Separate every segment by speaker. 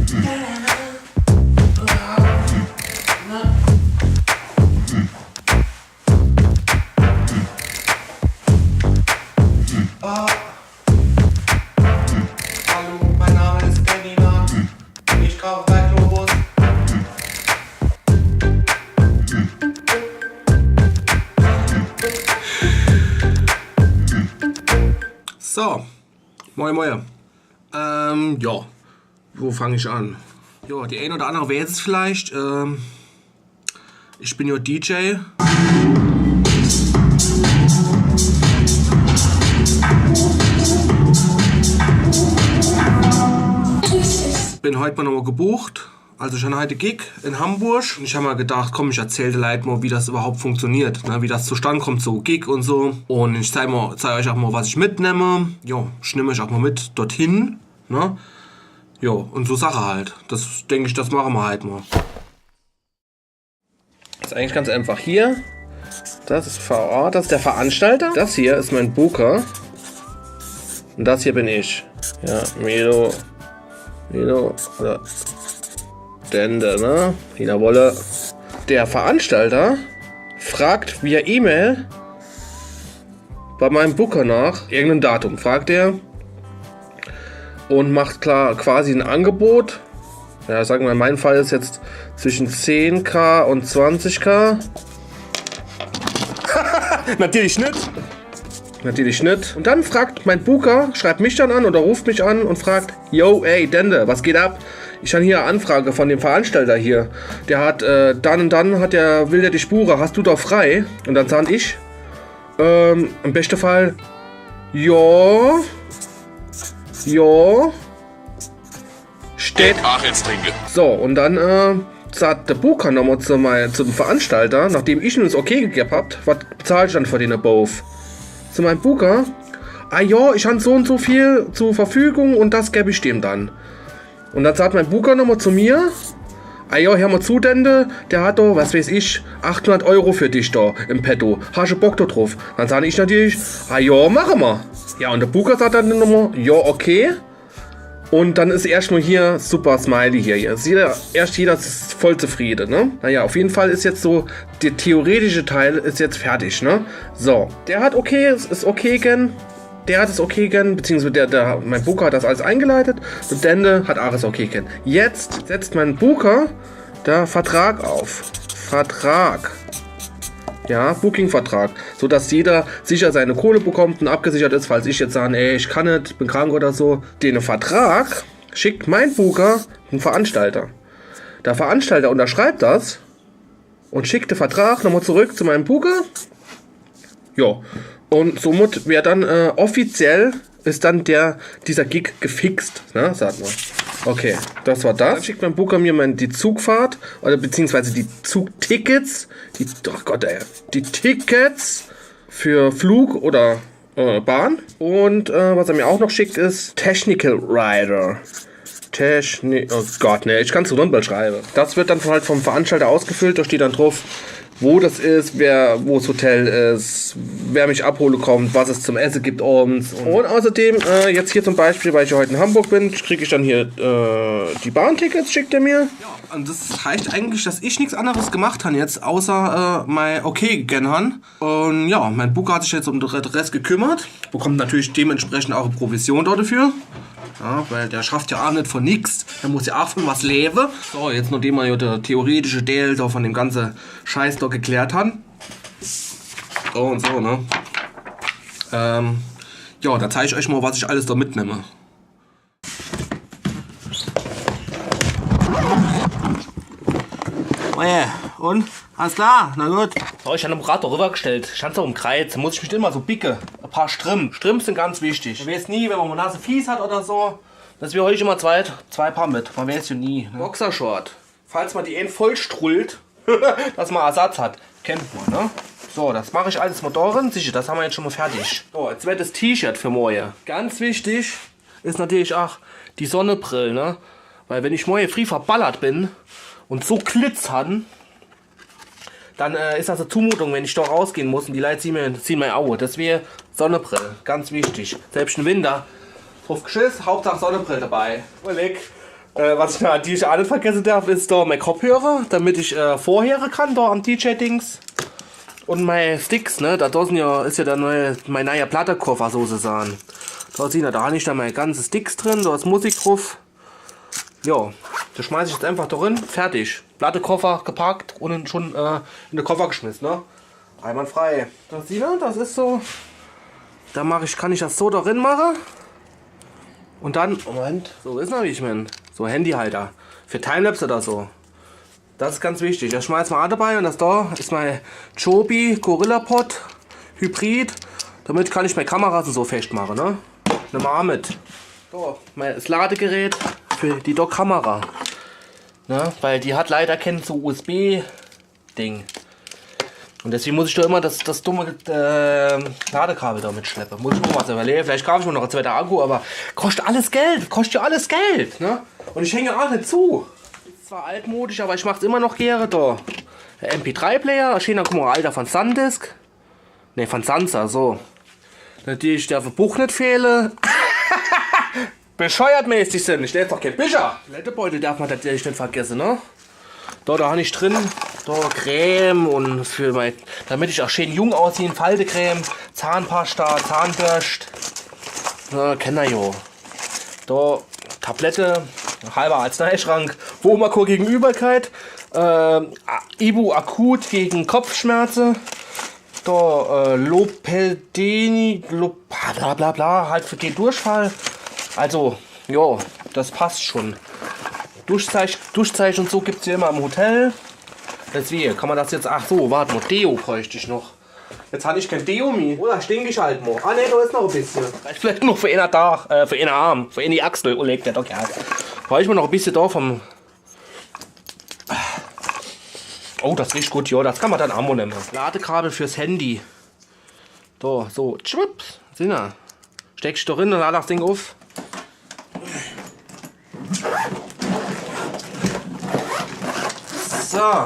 Speaker 1: Hallo, mein Name ist Berliner. Ich kaufe bei Globus. So, moin moin. Ja, wo fange ich an? Ja, die ein oder andere weiß es vielleicht. Ich bin ja DJ. Bin heute mal nochmal gebucht. Also ich habe heute Gig in Hamburg. Und ich habe mal gedacht, komm, ich erzähle den Leuten mal, wie das überhaupt funktioniert. Ne? Wie das zustande kommt, so Gig und so. Und ich zeige euch auch mal, was ich mitnehme. Ja, ich nehme euch auch mal mit dorthin. Ne? Ja, und so Sache halt. Das denke ich, das machen wir halt mal. Das ist eigentlich ganz einfach. Hier, das ist VA, das ist der Veranstalter. Das hier ist mein Booker. Und das hier bin ich. Ja, Milo oder Dende, ne? Wiener Wolle. Der Veranstalter fragt via E-Mail bei meinem Booker nach. Irgendein Datum fragt er. Und macht klar quasi ein Angebot. Ja, sagen wir, in meinem Fall ist jetzt zwischen 10.000 und 20.000. Natürlich nicht. Natürlich nicht. Und dann fragt mein Booker, schreibt mich dann an oder ruft mich an und fragt, yo, ey, Dende, was geht ab? Ich habe hier eine Anfrage von dem Veranstalter hier. Der hat, dann und dann will der die Spure, hast du doch frei? Und dann sage ich, im besten Fall, ja, steht.
Speaker 2: Ach, jetzt trinke.
Speaker 1: So, und dann, sagt der Booker nochmal zum Veranstalter, nachdem ich nun das okay gegeben habt, was bezahle ich dann für den above? Zu meinem Booker, ja, ich habe so und so viel zur Verfügung und das gebe ich dem dann. Und dann sagt mein Booker nochmal zu mir, ja, hör mal zu, Dende, der hat doch, was weiß ich, 800 € für dich da im Petto. Hast du Bock da drauf? Dann sage ich natürlich, ja, machen wir. Ja, und der Booker sagt dann nochmal, ja, okay. Und dann ist erstmal hier super Smiley hier. Jeder ist voll zufrieden, ne? Naja, auf jeden Fall ist jetzt so, der theoretische Teil ist jetzt fertig, ne? So, der hat okay, ist okay gern. Der hat es okay gern, beziehungsweise mein Booker hat das alles eingeleitet. Und Dende hat alles okay gern. Jetzt setzt mein Booker der Vertrag auf. Vertrag. Ja, Booking-Vertrag, sodass jeder sicher seine Kohle bekommt und abgesichert ist, falls ich jetzt sage, ey, ich kann nicht, bin krank oder so. Den Vertrag schickt mein Booker den Veranstalter. Der Veranstalter unterschreibt das und schickt den Vertrag nochmal zurück zu meinem Booker. Ja, und somit wäre dann offiziell ist dann dieser Gig gefixt, ne, sagt man. Okay, das war das. Dann schickt mein Booker mir die Zugfahrt, oder beziehungsweise die Zugtickets, die Tickets für Flug oder Bahn. Und was er mir auch noch schickt ist Technical Rider. Oh Gott, ne, ich kann es so runter schreiben. Das wird dann halt vom Veranstalter ausgefüllt, da steht dann drauf, wo das ist, wo das Hotel ist, wer mich abholen kommt, was es zum Essen gibt abends. Und außerdem, jetzt hier zum Beispiel, weil ich ja heute in Hamburg bin, kriege ich dann hier die Bahntickets, schickt er mir. Ja, und das heißt eigentlich, dass ich nichts anderes gemacht habe jetzt, außer mein Okay gegeben haben. Und ja, mein Booker hat sich jetzt um den Rest gekümmert, bekommt natürlich dementsprechend auch eine Provision dafür. Ja, weil der schafft ja auch nicht von nichts. Der muss ja auch von was leben. So, jetzt nachdem wir ja der theoretische Teil von dem ganzen Scheiß da geklärt haben. So und so, ne? Ja, da zeige ich euch mal, was ich alles da mitnehme. Oh yeah. Und? Alles klar? Na gut. So, ich habe den Brat rübergestellt. Ich stand so im Kreuz. Da muss ich mich immer so bicke. Ein paar Strimmen. Strimmen sind ganz wichtig. Man weiß nie, wenn man eine Nase fies hat oder so, dass wir heute immer zwei Paar mit. Man weiß ja nie. Ne? Boxershort. Falls man die einen voll strullt, dass man Ersatz hat. Kennt man, ne? So, das mache ich alles mal darin. Sicher, das haben wir jetzt schon mal fertig. So, jetzt wird das T-Shirt für morgen. Ganz wichtig ist natürlich auch die Sonnenbrille, ne? Weil wenn ich morgen früh verballert bin und so glitzern, dann ist das eine Zumutung, wenn ich doch rausgehen muss und die Leute ziehen mein Auge. Das wäre Sonnenbrille, ganz wichtig. Selbst im Winter. Drauf geschiss, Hauptsache Sonnenbrille dabei. Leck. Was ich natürlich auch nicht vergessen darf, ist da mein Kopfhörer, damit ich vorhören kann, da am DJ-Dings. Und meine Sticks, ne? Da draußen ist ja der mein neuer Plattenkoffer sozusagen. Da sind ja da nicht meine ganzen Sticks drin, da ist Musik drauf. Ja, das schmeiße ich jetzt einfach da drin, fertig. Plattenkoffer gepackt und schon in den Koffer geschmissen, ne? Einwandfrei. Das sieht man, das ist so. Da kann ich das so da drin machen. Und dann, Moment, so ist noch wie ich meine. So Handyhalter. Für Timelapse oder so. Das ist ganz wichtig. Das schmeißt man auch dabei und das da ist mein Joby Gorilla Pod Hybrid. Damit kann ich meine Kameras so festmachen, ne? Nimm mal mit. So, das Ladegerät für die Dock-Kamera. Ne? Weil die hat leider kein so USB-Ding. Und deswegen muss ich da immer das dumme Ladekabel da mitschleppen. Muss ich noch was überlegen. Vielleicht kaufe ich mir noch einen zweiten Akku, aber kostet alles Geld. Kostet ja alles Geld. Ne? Und ich hänge auch nicht zu. Ist zwar altmodisch, aber ich mache es immer noch gerne da. Der MP3-Player, schöner alter von Sandisk. Ne, von Sansa, so. Natürlich darf der Buch nicht fehlen. Bescheuert mäßig sind. Ich lese doch kein Bücher. Lettebeutel darf man natürlich nicht vergessen, ne? Da habe ich drin, da Creme und damit ich auch schön jung aussehe, Faltecreme, Zahnpasta, Zahnbürst. Na, kennt ihr ja. Da Tablette, halber Arzneischrank, Womaco gegen Übelkeit, Ibu akut gegen Kopfschmerzen. Da Lopeldeni, bla bla bla, halt für den Durchfall. Also, ja, das passt schon. Duschzeichen und so gibt es ja immer im Hotel. Deswegen kann man das jetzt. Ach so, warte mal, Deo bräuchte ich noch. Jetzt hatte ich kein Deo mehr. Oder stink ich halt mal. Ah ne, da ist noch ein bisschen. Vielleicht noch für einen Tag, für einen Arm, für eine Achsel. Oh, legt der doch ja. Brauche ich mir noch ein bisschen da vom. Oh, das riecht gut, ja, das kann man dann Ammo nehmen. Ladekabel fürs Handy. Da, so, schwupps, Sinne. Steckst du drin und lade das Ding auf. So.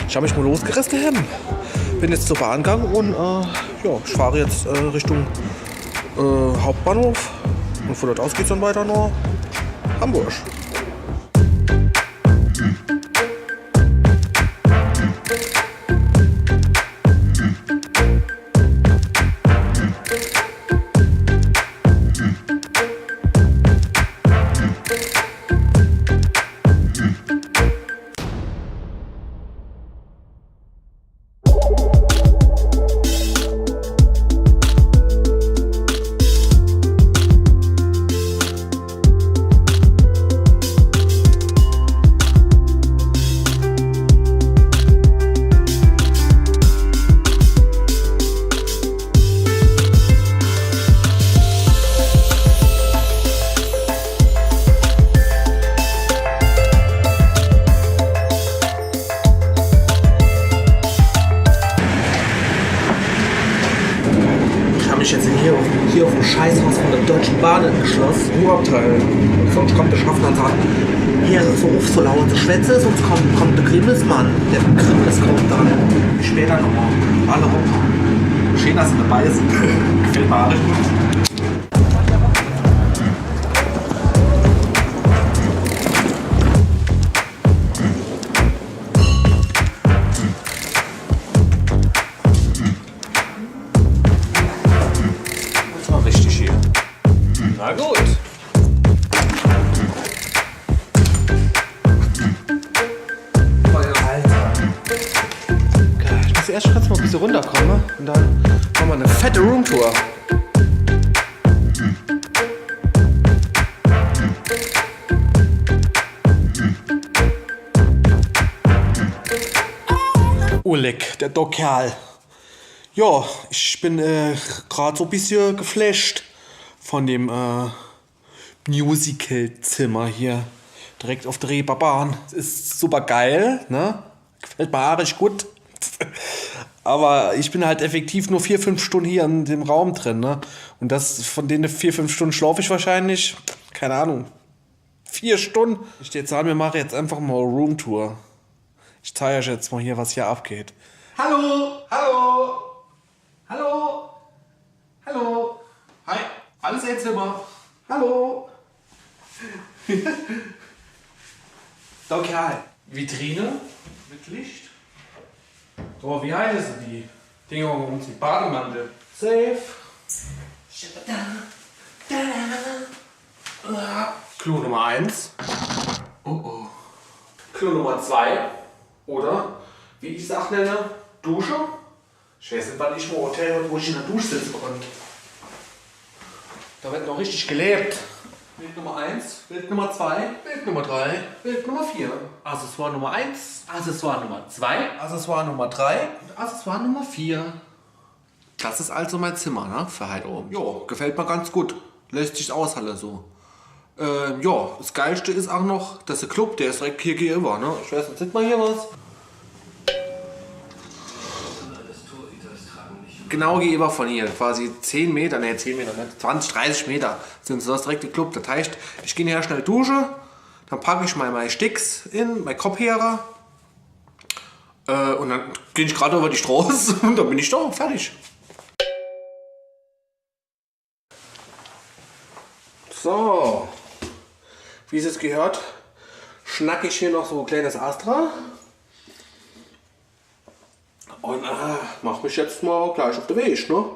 Speaker 1: Ich habe mich mal losgerissen. Bin jetzt zur Bahn gegangen und ja, ich fahre jetzt Richtung Hauptbahnhof. Und von dort aus geht es dann weiter nach Hamburg. Hier auf dem Scheißhaus von der Deutschen Bahn angeschlossen. Ruheabteil. Sonst kommt der Schaffner und sagt, hier so auf so laute Schwätze, sonst kommt der Grimmesmann. Der Grimmes kommt dann später nochmal. Alle rum. Schön, dass sie dabei sind. Gefällt mir alles gut. Na gut. Alter. Ich muss erst ganz mal ein bisschen runterkommen, ne? Und dann machen wir eine fette Roomtour. Oleg, der Dokerl. Ja, ich bin gerade so ein bisschen geflasht von dem Musical-Zimmer hier direkt auf der Reeperbahn. Ist super geil, ne? Gefällt mir richtig gut. Aber ich bin halt effektiv nur 4-5 Stunden hier in dem Raum drin, ne? Und das von denen 4-5 Stunden schlafe ich wahrscheinlich, keine Ahnung, 4 Stunden. Ich stehe jetzt an, wir machen jetzt einfach mal Roomtour. Ich zeige euch jetzt mal hier, was hier abgeht. Hallo, hallo.
Speaker 2: Fernsehzimmer. Hallo. Okay. Vitrine mit Licht. So, wie heißen die Dinger um die Bademantel? Safe. Clou Nummer 1. Oh. Clou Nummer 2. Oder, wie ich es auch nenne, Dusche. Ich weiß nicht, wann ich im Hotel und wo ich in der Dusche sitze. Und da wird noch richtig gelebt. Bild Nummer 1, Bild Nummer 2, Bild Nummer 3, Bild Nummer 4. Accessoire Nummer 1, Accessoire Nummer 2, Accessoire Nummer 3 und Accessoire Nummer 4. Das ist also mein Zimmer, ne? Für heute oben. Jo, gefällt mir ganz gut. Lässt sich aushalten so. Ja, das Geilste ist auch noch, dass der Club, der ist direkt hier gegenüber, ne? Ich weiß nicht, sieht man hier was? Genau gegenüber von hier, quasi 10 Meter, ne 10 Meter, nicht, 20, 30 Meter sind so das direkte Club. Das heißt, ich gehe hier schnell duschen, dann packe ich meine Sticks in, mein Kopfhörer und dann gehe ich gerade über die Straße und dann bin ich da, fertig. So, wie es gehört, schnack ich hier noch so ein kleines Astra. Und mach mich jetzt mal gleich auf den Weg, ne? Oh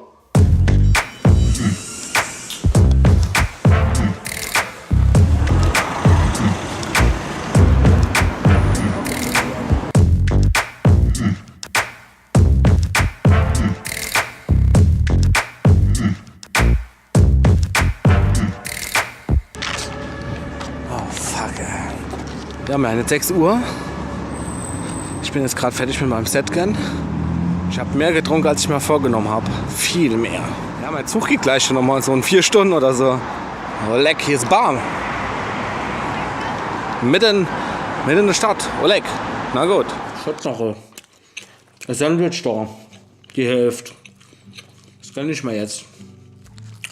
Speaker 2: fuck, ey. Wir haben ja jetzt 6 Uhr. Ich bin jetzt gerade fertig mit meinem Setgun. Ich habe mehr getrunken, als ich mir vorgenommen habe. Viel mehr. Ja, mein Zug geht gleich schon nochmal so in 4 Stunden oder so. Oh, leck, hier ist Bahn. Mitten in der Stadt. Oh, leck. Na gut. Schutzsache. Das Sandwich da. Die Hälfte. Das kann ich mal jetzt.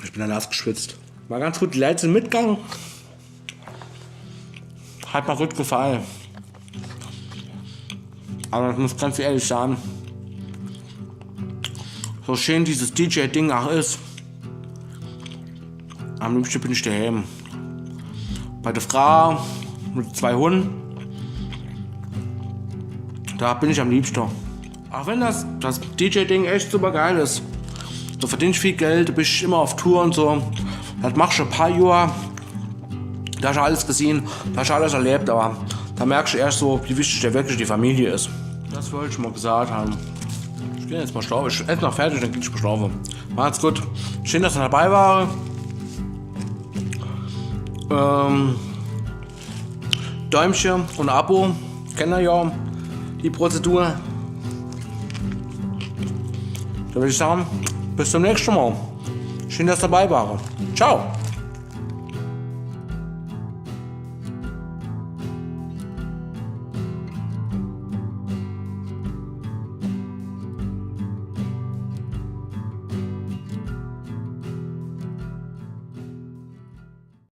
Speaker 2: Ich bin dann nass geschwitzt. War ganz gut. Die Leute sind mitgegangen. Hat mir gut gefallen. Aber ich muss ganz ehrlich sagen, so schön dieses DJ-Ding auch ist, am liebsten bin ich daheim. Bei der Frau mit 2 Hunden, da bin ich am liebsten. Auch wenn das DJ-Ding echt super geil ist. Du verdienst viel Geld, du bist immer auf Tour und so. Das machst du ein paar Jahre. Da hast du alles gesehen, da hast du alles erlebt, aber da merkst du erst so, wie wichtig dir wirklich die Familie ist. Das wollte ich mal gesagt haben. Ich gehe jetzt mal schlafen. Ich esse noch fertig, dann gehe ich mal schlafen. Macht's gut. Schön, dass ihr dabei war. Däumchen und Abo. Kennt ihr ja die Prozedur. Dann würde ich sagen, bis zum nächsten Mal. Schön, dass ihr dabei war. Ciao.